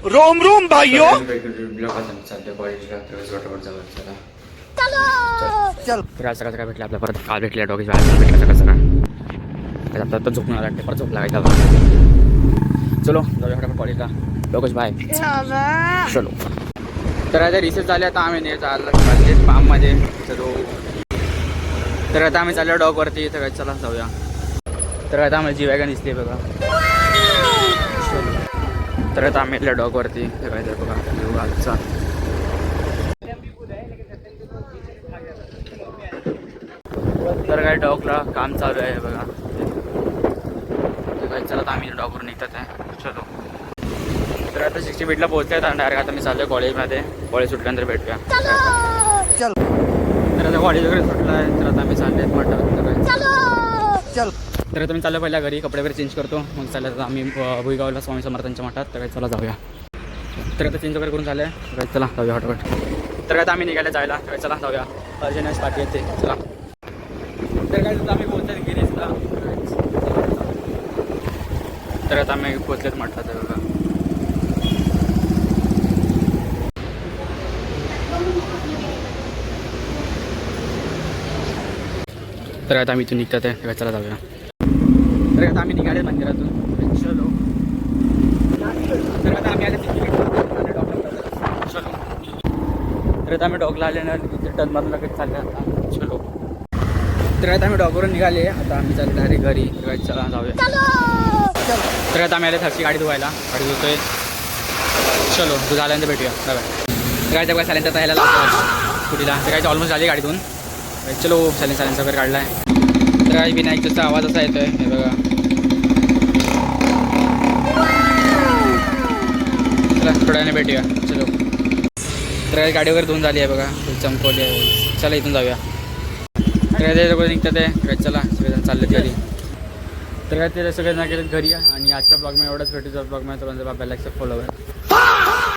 Rome Rome भाइयों. चल फिर आज सकाळ भेटले आपल्या परत काल भेटले डॉगीज भेटला सकाळ सकाळ आता तर झोपून आला परत झोप लागायचा चलो जाऊया फटाफट कॉलेजला डॉगीज बाय चलो. तर आता रिसेस झाले आता आम्ही नाही चाललं फार्ममध्ये चलो. तर आता आम्ही चाललो डॉगवरती तर चला जाऊया. तर आता आम्हाला जी वॅगन दिसते बघा. तर आता आम्ही इथल्या डॉगवरती तर बघा येऊ आजचा. तर काय डॉगला काम चालू आहे बघा. चला तर आम्ही डॉगवर निघतात आहे चलो. तर आता 60 फीटला पोहोचत आणि डायरेक्ट आता मी चाललो कॉलेजमध्ये. कॉलेज सुटल्यानंतर भेटूया. चल तर आता कॉलेज वगैरे सुटलं आहे तर आता आम्ही चालले म्हटलं चल. तर आता मी चाललो पहिल्या घरी कपडे वगैरे चेंज करतो मग चाललं आता आम्ही भुईगावला स्वामी समर्थांच्या मठात तर काय चला जाऊया. तर आता चेंज वगैरे करून झालं आहे तर चला जाऊया फटाफट. तर आता आम्ही निघायला जायला तर चला जाऊया. अर्जंट बाकी येते चला. तर काय आम्ही पोहोचत गिरीजला. तर आता आम्ही पोहोचलेत म्हटलं तर बघा. तर आता आम्ही इथून निघतात आहे चला जाऊया. तर आता आम्ही निघाले मंदिरातून चलो. तर आता आम्ही आले चलो. तर आता आम्ही डॉगला आले ना टर्न मारून लगेच चालले आता चलो. तर आता आम्ही डॉगवरून निघाले आता आम्ही चालले अरे घरी चला जाऊया. तर आता आम्ही आले थरची गाडी धुवायला गाडी धुतोय चलो. तू झाल्यानंतर भेटूया बघा. तर काय बघा सायलेन्सर यायला लागतो स्कुटीला. तर काय ऑलमोस्ट झाली गाडीतून चलो. सायलेन्सर वगैरे काढला आहे. तर काय विनायकचा आवाज असा येतोय हे बघा. चला थोड्याने भेटूया चलो. तर काय गाडी वगैरे धुवून झाली आहे बघा चमकवली आहे. चला इथून जाऊया. तर काय ते निघतात आहे चला सगळेजण चालले घरी. तर काय ते सगळेजण गेलेत घरी आणि आजच्या ब्लॉग मी एवढंच भेटूचा ब्लॉग मी तुला बाबाला फॉलो